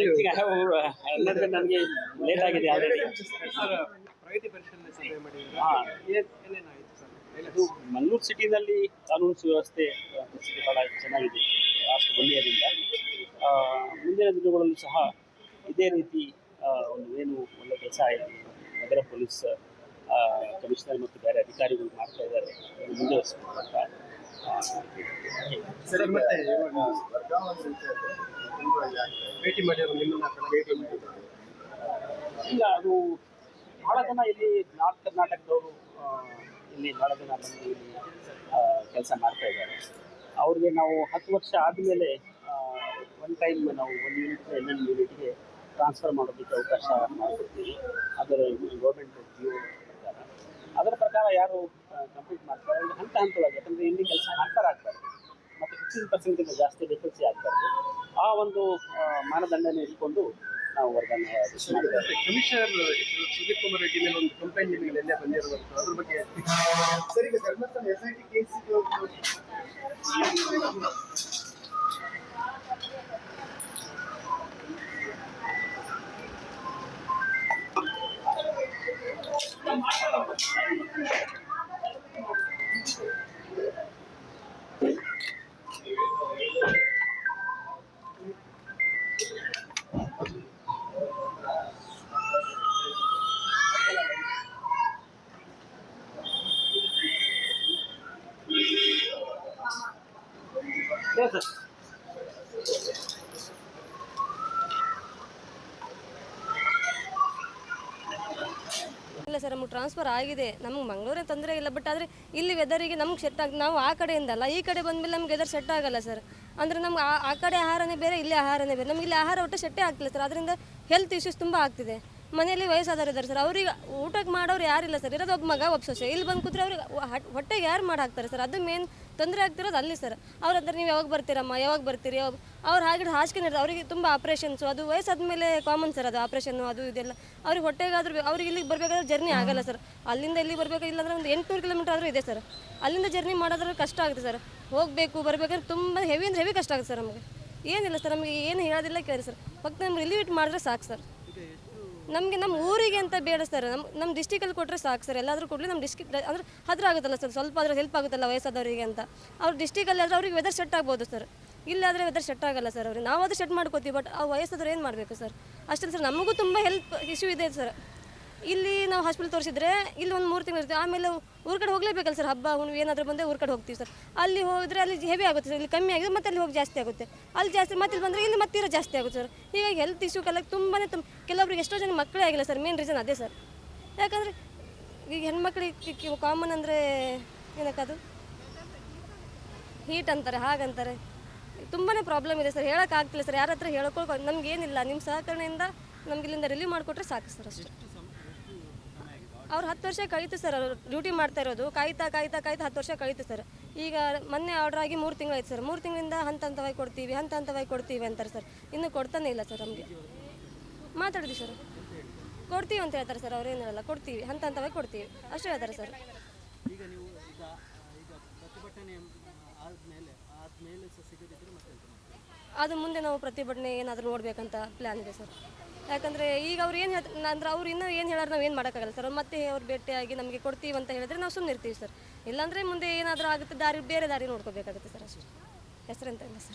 ಈಗ ಎಲ್ಲರಿಗೂ ನನಗೆ ಲೇಟ್ ಆಗಿದೆ ಆಲ್ರೆಡಿ. ಪ್ರಗತಿ ಪರಿಶೀಲನೆ ಸಭೆ ಮಾಡಿದ್ರೆ ಹಾಂ, ಏನೇನಾಯಿತು ಸರ್? ಇದು ಮಂಗಳೂರು ಸಿಟಿನಲ್ಲಿ ಕಾನೂನು ಸುವ್ಯವಸ್ಥೆ ಪರಿಸ್ಥಿತಿ ಭಾಳ ಚೆನ್ನಾಗಿದೆ ಲಾಸ್ಟ್ 1 ಇಯರಿಂದ. ಮುಂದಿನ ದಿನಗಳಲ್ಲೂ ಸಹ ಇದೇ ರೀತಿ ಒಂದು ಏನು ಒಳ್ಳೆ ಕೆಲಸ ಆಯಿತು ನಗರ ಪೊಲೀಸ್ ಕಮಿಷನರ್ ಮತ್ತು ಬೇರೆ ಅಧಿಕಾರಿಗಳು ಮಾಡ್ತಾ ಇದ್ದಾರೆ, ಅದನ್ನು ಮುಂದುವರಿಸಬೇಕು ಅಂತ. ಸರ್, ಮತ್ತೆ ಭೇಟಿ ಮಾಡಿದ್ರು ನಿಮ್ಮನ್ನ ಭೇಟಿ ಮಾಡಿದ್ರು. ಇಲ್ಲ, ಅದು ಭಾಳ ಜನ ಇಲ್ಲಿ ನಾರ್ತ್ ಕರ್ನಾಟಕದವರು ಇಲ್ಲಿ ಭಾಳ ಜನ ಬಂದು ಇಲ್ಲಿ ಕೆಲಸ ಮಾಡ್ತಾ ಇದ್ದಾರೆ. ಅವ್ರಿಗೆ ನಾವು 10 ವರ್ಷ ಆದಮೇಲೆ ಒನ್ ಟೈಮ್ ನಾವು 1 ಯೂನಿಟ್ನ ಇನ್ನೊಂದು ಯೂನಿಟ್ಗೆ ಟ್ರಾನ್ಸ್ಫರ್ ಮಾಡೋದಕ್ಕೆ ಅವಕಾಶ ಮಾಡಿಕೊಡ್ತೀವಿ. ಅದರ ಗೌರ್ಮೆಂಟ್ ಜಿಯೋ ಪ್ರಕಾರ, ಅದರ ಪ್ರಕಾರ ಯಾರು ಕಂಪ್ಲೀಟ್ ಮಾಡ್ತಾರೆ ಅಂದರೆ ಹಂತವಾಗಿ, ಯಾಕಂದರೆ ಇಲ್ಲಿ ಕೆಲಸ ಹಂತರ ಆಗ್ಬಾರ್ದು ಮತ್ತು 15% ಜಾಸ್ತಿ ಡಿಫೆನ್ಸಿ ಆಗ್ಬಾರ್ದು. ಆ ಒಂದು ಮಾನದಂಡನ ಇಟ್ಕೊಂಡು ನಾವು ವರ್ಗಾವಣೆ ಮಾಡ್ತೀವಿ. ಕಮಿಷನರ್ ಸುದೀಪ್ ಕುಮಾರ್ ರೆಡ್ಡಿ ಮೇಲೆ ಒಂದು ಕಂಪ್ಲೇಂಟ್ ನಿಮಗೆ ನಿನ್ನೆ ಬಂದಿರೋದು, ಅದ್ರ ಬಗ್ಗೆ ಸರ್ ಈಗ Dharmasthala SIT case Yes, sir. ಇಲ್ಲ ಸರ್, ನಮಗೆ ಟ್ರಾನ್ಸ್ಫರ್ ಆಗಿದೆ. ನಮ್ಗೆ ಮಂಗಳೂರಿನ ತೊಂದರೆ ಇಲ್ಲ, ಬಟ್ ಆದರೆ ಇಲ್ಲಿ ವೆದರಿಗೆ ನಮ್ಗೆ ಸೆಟ್ ಆಗಿ, ನಾವು ಆ ಕಡೆಯಿಂದಲ್ಲ ಈ ಕಡೆ ಬಂದಮೇಲೆ ನಮ್ಗೆ ವೆದರ್ ಸೆಟ್ ಆಗಲ್ಲ ಸರ್. ಅಂದರೆ ನಮ್ಗೆ ಆ ಕಡೆ ಆಹಾರನೇ ಬೇರೆ, ಇಲ್ಲಿ ಆಹಾರನೇ ಬೇರೆ. ನಮಗೆ ಇಲ್ಲಿ ಆಹಾರ ಒಟ್ಟು ಸೆಟ್ಟೇ ಆಗ್ತಿಲ್ಲ ಸರ್. ಅದರಿಂದ ಹೆಲ್ತ್ ಇಶ್ಯೂಸ್ ತುಂಬ ಆಗ್ತಿದೆ. ಮನೆಯಲ್ಲಿ ವಯಸ್ಸಾದವರು ಇದ್ದಾರೆ ಸರ್, ಅವ್ರಿಗೆ ಊಟಕ್ಕೆ ಮಾಡೋರು ಯಾರಿಲ್ಲ ಸರ್. ಇರೋದು ಒಬ್ಬ ಮಗ, ಒಬ್ಬ ಸೊಸೆ. ಇಲ್ಲಿ ಬಂದು ಕೂತ್ರೆ ಅವ್ರಿಗೆ ಹೊಟ್ಟೆಗೆ ಯಾರು ಮಾಡಿ ಹಾಕ್ತಾರೆ ಸರ್? ಅದು ಮೇನ್ ತೊಂದರೆ ಆಗ್ತಿರೋದು ಅಲ್ಲಿ ಸರ್. ಅವ್ರ ಹತ್ರ ನೀವು ಯಾವಾಗ ಬರ್ತೀರಮ್ಮ, ಯಾವಾಗ ಬರ್ತೀರಿ, ಅವ್ರು ಹಾಗೆ ಹಾಸಿಗೆ ಇರೋದು. ಅವರಿಗೆ ತುಂಬ ಆಪ್ರೇಷನ್ಸು, ಅದು ವಯಸ್ಸಾದ ಮೇಲೆ ಕಾಮನ್ ಸರ್, ಅದು ಆಪ್ರೇಷನ್ನು ಅದು ಇದೆಲ್ಲ. ಅವ್ರಿಗೆ ಹೊಟ್ಟೆಗಾದ್ರೂ ಅವ್ರಿಗೆ ಇಲ್ಲಿಗೆ ಬರಬೇಕಾದ್ರೆ ಜರ್ನಿ ಆಗಲ್ಲ ಸರ್. ಅಲ್ಲಿಂದ ಇಲ್ಲಿ ಬರಬೇಕು, ಇಲ್ಲಾಂದ್ರೆ ಒಂದು 800 ಕಿಲೋಮೀಟರ್ ಆದರೂ ಇದೆ ಸರ್. ಅಲ್ಲಿಂದ ಜರ್ನಿ ಮಾಡೋದ್ರೆ ಕಷ್ಟ ಆಗುತ್ತೆ ಸರ್. ಹೋಗಬೇಕು ಬರಬೇಕಾದ್ರೆ ತುಂಬ ಹೆವಿ ಅಂದರೆ ಹೆವಿ ಕಷ್ಟ ಆಗುತ್ತೆ ಸರ್. ನಮಗೆ ಏನಿಲ್ಲ ಸರ್, ನಮಗೆ ಏನು ಹೇಳೋದಿಲ್ಲ ಕೇಳಿ ಸರ್. ಫಕ್ತ ನಮ್ಗೆ ರಿಲೀವ್ ಇಟ್ ಮಾಡಿದ್ರೆ ಸಾಕು ಸರ್. ನಮಗೆ ನಮ್ಮ ಊರಿಗೆ ಅಂತ ಬೇಡ ಸರ್, ನಮ್ಮ ಡಿಸ್ಟಿಕಲ್ಲಿ ಕೊಟ್ಟರೆ ಸಾಕು ಸರ್. ಎಲ್ಲಾದರೂ ಕೊಡಲಿ, ನಮ್ಮ ಡಿಸ್ಟಿಕ್ ಅಂದರೆ ಹತ್ತಿರ ಆಗುತ್ತಲ್ಲ ಸರ್, ಸ್ವಲ್ಪ ಆದರೂ ಹೆಲ್ಪ್ ಆಗುತ್ತಲ್ಲ ವಯಸ್ಸಾದವರಿಗೆ ಅಂತ. ಅವ್ರು ಡಿಸ್ಟಿಕಲ್ಲಿ ಆದರೆ ಅವ್ರಿಗೆ ವೆದರ್ ಸೆಟ್ ಆಗ್ಬೋದು ಸರ್. ಇಲ್ಲಾದರೆ ವೆದರ್ ಸೆಟ್ ಆಗಲ್ಲ ಸರ್. ಅವ್ರಿಗೆ ನಾವು ಅದು ಸೆಟ್ ಮಾಡ್ಕೋತೀವಿ, ಬಟ್ ಆ ವಯಸ್ಸಾದವ್ರು ಏನು ಮಾಡಬೇಕು ಸರ್? ಅಷ್ಟೇ ಸರ್. ನಮಗೂ ತುಂಬ ಹೆಲ್ತ್ ಇಶ್ಯೂ ಇದೆ ಸರ್. ಇಲ್ಲಿ ನಾವು ಹಾಸ್ಪಿಟಲ್ ತೋರಿಸಿದ್ರೆ ಇಲ್ಲಿ ಒಂದು 3 ತಿಂಗಳು ಇರ್ತೀವಿ, ಆಮೇಲೆ ಊರ ಕಡೆ ಹೋಗಲೇಬೇಕಲ್ಲ ಸರ್. ಹಬ್ಬ ಹುಣ್ಣು ಏನಾದರೂ ಬಂದರೆ ಊರ ಕಡೆ ಹೋಗ್ತೀವಿ ಸರ್. ಅಲ್ಲಿ ಹೋದರೆ ಅಲ್ಲಿ ಹೆವಿ ಆಗುತ್ತೆ ಸರ್. ಇಲ್ಲಿ ಕಮ್ಮಿ ಆಗಿದೆ, ಮತ್ತೆ ಅಲ್ಲಿ ಹೋಗಿ ಜಾಸ್ತಿ ಆಗುತ್ತೆ. ಅಲ್ಲಿ ಜಾಸ್ತಿ, ಮತ್ತೆ ಇಲ್ಲಿ ಬಂದರೆ ಇಲ್ಲಿ ಮತ್ತಿರೋ ಜಾಸ್ತಿ ಆಗುತ್ತೆ ಸರ್. ಹೀಗಾಗಿ ಹೆಲ್ತ್ ಇಶ್ಯೂಗೆಲ್ಲ ತುಂಬಾ ಕೆಲವರಿಗೆ ಎಷ್ಟೋ ಜನ ಮಕ್ಕಳೇ ಆಗಿಲ್ಲ ಸರ್. ಮೇನ್ ರೀಸನ್ ಅದೇ ಸರ್. ಯಾಕಂದರೆ ಈಗ ಹೆಣ್ಮಕ್ಳಿಗೆ ಕಾಮನ್ ಅಂದರೆ ಏನಕ್ಕದು ಹೀಟ್ ಅಂತಾರೆ, ಹಾಗಂತಾರೆ. ತುಂಬಾ ಪ್ರಾಬ್ಲಮ್ ಇದೆ ಸರ್. ಹೇಳೋಕ್ಕಾಗ್ತಿಲ್ಲ ಸರ್. ಯಾರ ಹತ್ರ ಹೇಳ್ಕೊಳ್ಕೊ ನಮಗೇನಿಲ್ಲ, ನಿಮ್ಮ ಸಹಕರಣೆಯಿಂದ ನಮ್ಗೆ ಇಲ್ಲಿಂದ ರಿಲೀವ್ ಮಾಡಿಕೊಟ್ರೆ ಸಾಕು ಸರ್, ಅಷ್ಟೇ. ಅವ್ರು 10 ವರ್ಷ ಕಳೀತು ಸರ್. ಅವರು ಡ್ಯೂಟಿ ಮಾಡ್ತಾ ಇರೋದು ಕಾಯ್ತಾ 10 ವರ್ಷ ಕಳೀತು ಸರ್. ಈಗ ಮೊನ್ನೆ ಆರ್ಡ್ರ್ ಆಗಿ 3 ತಿಂಗಳಾಯ್ತು ಸರ್. 3 ತಿಂಗಳಿಂದ ಹಂತವಾಗಿ ಕೊಡ್ತೀವಿ ಅಂತಾರೆ ಸರ್. ಇನ್ನೂ ಕೊಡ್ತಾನೆ ಇಲ್ಲ ಸರ್. ನಮಗೆ ಮಾತಾಡಿದ್ವಿ ಸರ್, ಕೊಡ್ತೀವಿ ಅಂತ ಹೇಳ್ತಾರೆ ಸರ್. ಅವ್ರು ಏನಿರಲ್ಲ, ಕೊಡ್ತೀವಿ ಹಂತವಾಗಿ ಕೊಡ್ತೀವಿ ಅಷ್ಟೇ ಹೇಳ್ತಾರೆ ಸರ್. ಈಗ ನೀವು ಈಗ ಪ್ರತಿಭಟನೆ ಆದಮೇಲೆ ಸಿಗದಿದ್ದರೆ ಮತ್ತೆ ಅದು ಮುಂದೆ ನಾವು ಪ್ರತಿಭಟನೆ ಏನಾದರೂ ನೋಡಬೇಕಂತ ಪ್ಲ್ಯಾನ್ ಇದೆ ಸರ್. ಯಾಕಂದರೆ ಈಗ ಅವ್ರು ಏನು ಹೇಳ್ತಾರೆ ಅಂದ್ರೆ ಅವ್ರು ಇನ್ನೂ ಏನು ಹೇಳೋರು ನಾವು ಏನು ಮಾಡೋಕ್ಕಾಗಲ್ಲ ಸರ್. ಮತ್ತೆ ಅವ್ರು ಭೇಟಿಯಾಗಿ ನಮಗೆ ಕೊಡ್ತೀವಿ ಅಂತ ಹೇಳಿದ್ರೆ ನಾವು ಸುಮ್ಮನೆ ಇರ್ತೀವಿ ಸರ್. ಇಲ್ಲಾಂದರೆ ಮುಂದೆ ಏನಾದರೂ ಆಗುತ್ತೆ, ಬೇರೆ ದಾರಿ ನೋಡ್ಕೋಬೇಕಾಗುತ್ತೆ ಸರ್, ಅಷ್ಟೇ. ಹೆಸರಂತ ಇಲ್ಲ ಸರ್.